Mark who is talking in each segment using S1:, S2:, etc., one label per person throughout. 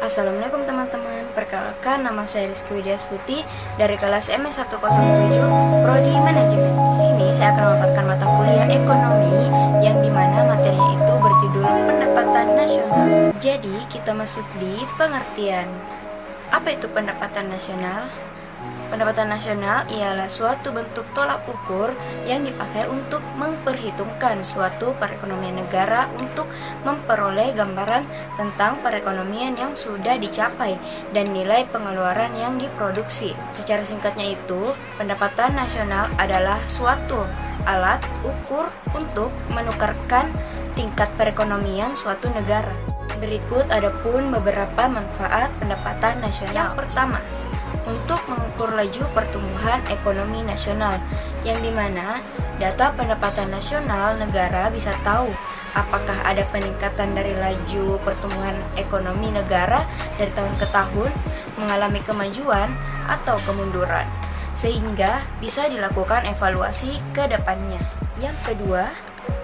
S1: Assalamualaikum teman-teman, perkenalkan nama saya Rizky Widya Stuti dari kelas MS107 Prodi Manajemen. Di sini saya akan memaparkan mata kuliah ekonomi yang dimana materinya itu berjudul pendapatan nasional. Jadi kita masuk di pengertian. Apa itu pendapatan nasional? Pendapatan nasional ialah suatu bentuk tolak ukur yang dipakai untuk memperhitungkan suatu perekonomian negara untuk memperoleh gambaran tentang perekonomian yang sudah dicapai dan nilai pengeluaran yang diproduksi. Secara singkatnya itu, pendapatan nasional adalah suatu alat ukur untuk menukarkan tingkat perekonomian suatu negara. Berikut adapun beberapa manfaat pendapatan nasional. Yang pertama, untuk mengukur laju pertumbuhan ekonomi nasional, yang dimana data pendapatan nasional negara bisa tahu apakah ada peningkatan dari laju pertumbuhan ekonomi negara dari tahun ke tahun, mengalami kemajuan atau kemunduran, sehingga bisa dilakukan evaluasi ke depannya. Yang kedua,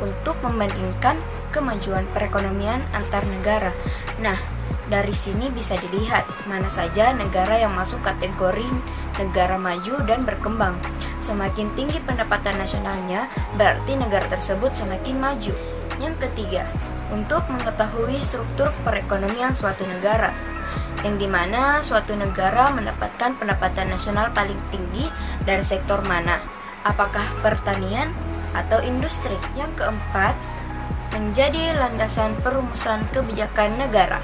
S1: untuk membandingkan kemajuan perekonomian antar negara. Nah, dari sini bisa dilihat mana saja negara yang masuk kategori negara maju dan berkembang. Semakin tinggi pendapatan nasionalnya, berarti negara tersebut semakin maju. Yang ketiga, untuk mengetahui struktur perekonomian suatu negara, yang dimana suatu negara mendapatkan pendapatan nasional paling tinggi dari sektor mana, apakah pertanian atau industri. Yang keempat, menjadi landasan perumusan kebijakan negara.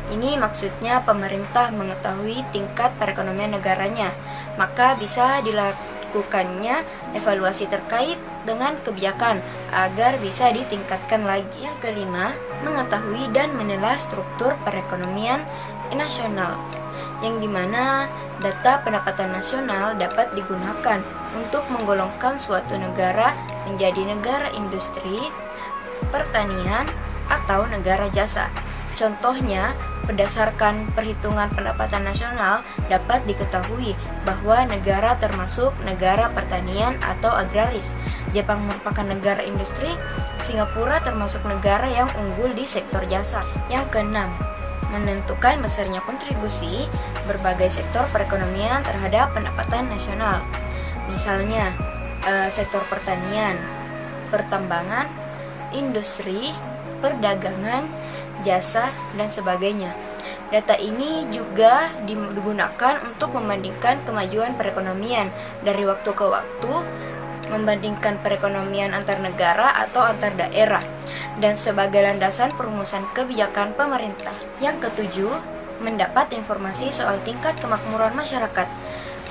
S1: Ini maksudnya pemerintah mengetahui tingkat perekonomian negaranya, maka bisa dilakukannya evaluasi terkait dengan kebijakan agar bisa ditingkatkan lagi. Yang kelima, mengetahui dan menilai struktur perekonomian nasional, yang dimana data pendapatan nasional dapat digunakan untuk menggolongkan suatu negara menjadi negara industri, pertanian, atau negara jasa. Contohnya, berdasarkan perhitungan pendapatan nasional dapat diketahui bahwa negara termasuk negara pertanian atau agraris, Jepang merupakan negara industri, Singapura termasuk negara yang unggul di sektor jasa. Yang keenam, menentukan besarnya kontribusi berbagai sektor perekonomian terhadap pendapatan nasional. Misalnya, sektor pertanian, pertambangan, industri, perdagangan, jasa, dan sebagainya. Data ini juga digunakan untuk membandingkan kemajuan perekonomian dari waktu ke waktu, membandingkan perekonomian antar negara atau antar daerah, dan sebagai landasan perumusan kebijakan pemerintah. Yang ketujuh, mendapat informasi soal tingkat kemakmuran masyarakat.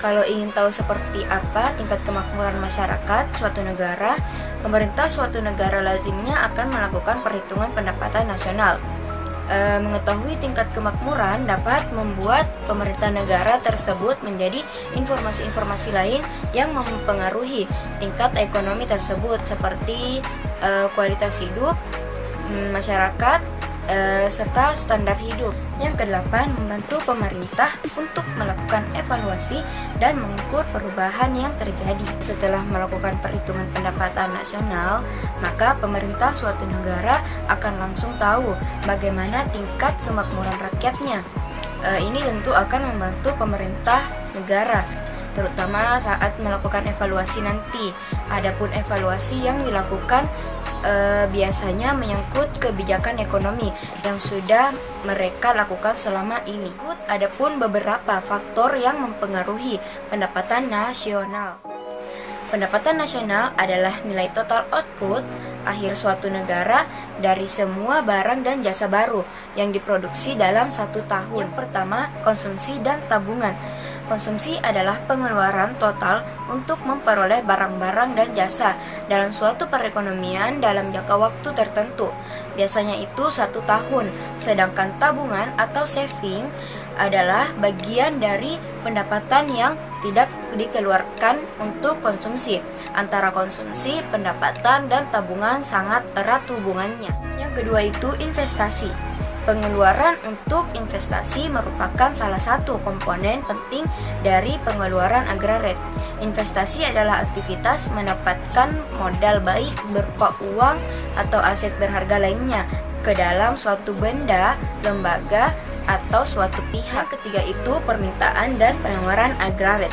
S1: Kalau ingin tahu seperti apa tingkat kemakmuran masyarakat suatu negara, pemerintah suatu negara lazimnya akan melakukan perhitungan pendapatan nasional. Mengetahui tingkat kemakmuran dapat membuat pemerintah negara tersebut menjadi informasi-informasi lain yang mempengaruhi tingkat ekonomi tersebut, seperti kualitas hidup masyarakat, serta standar hidup. Yang kedelapan, membantu pemerintah untuk melakukan evaluasi dan mengukur perubahan yang terjadi. Setelah melakukan perhitungan pendapatan nasional, maka pemerintah suatu negara akan langsung tahu bagaimana tingkat kemakmuran rakyatnya. Ini tentu akan membantu pemerintah negara, terutama saat melakukan evaluasi nanti. Adapun evaluasi yang dilakukan biasanya menyangkut kebijakan ekonomi yang sudah mereka lakukan selama ini. Adapun beberapa faktor yang mempengaruhi pendapatan nasional. Pendapatan nasional adalah nilai total output akhir suatu negara dari semua barang dan jasa baru yang diproduksi dalam satu tahun. Yang pertama, konsumsi dan tabungan. Konsumsi adalah pengeluaran total untuk memperoleh barang-barang dan jasa dalam suatu perekonomian dalam jangka waktu tertentu. Biasanya itu 1 tahun, sedangkan tabungan atau saving adalah bagian dari pendapatan yang tidak dikeluarkan untuk konsumsi. Antara konsumsi, pendapatan, dan tabungan sangat erat hubungannya. Yang kedua itu investasi. Pengeluaran untuk investasi merupakan salah satu komponen penting dari pengeluaran agraret. Investasi adalah aktivitas mendapatkan modal baik berupa uang atau aset berharga lainnya ke dalam suatu benda, lembaga, atau suatu pihak. Yang ketiga itu permintaan dan penawaran aggregate.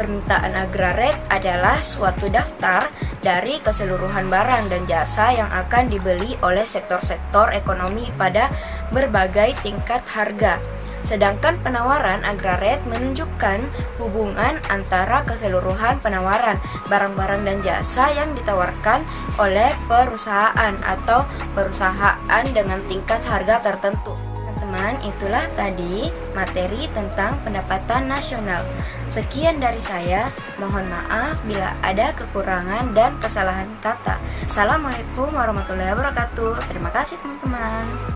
S1: Permintaan aggregate adalah suatu daftar dari keseluruhan barang dan jasa yang akan dibeli oleh sektor-sektor ekonomi pada berbagai tingkat harga. Sedangkan penawaran aggregate menunjukkan hubungan antara keseluruhan penawaran barang-barang dan jasa yang ditawarkan oleh perusahaan atau perusahaan dengan tingkat harga tertentu. Teman-teman, itulah tadi materi tentang pendapatan nasional. Sekian dari saya, mohon maaf bila ada kekurangan dan kesalahan kata. Assalamualaikum warahmatullahi wabarakatuh. Terima kasih teman-teman.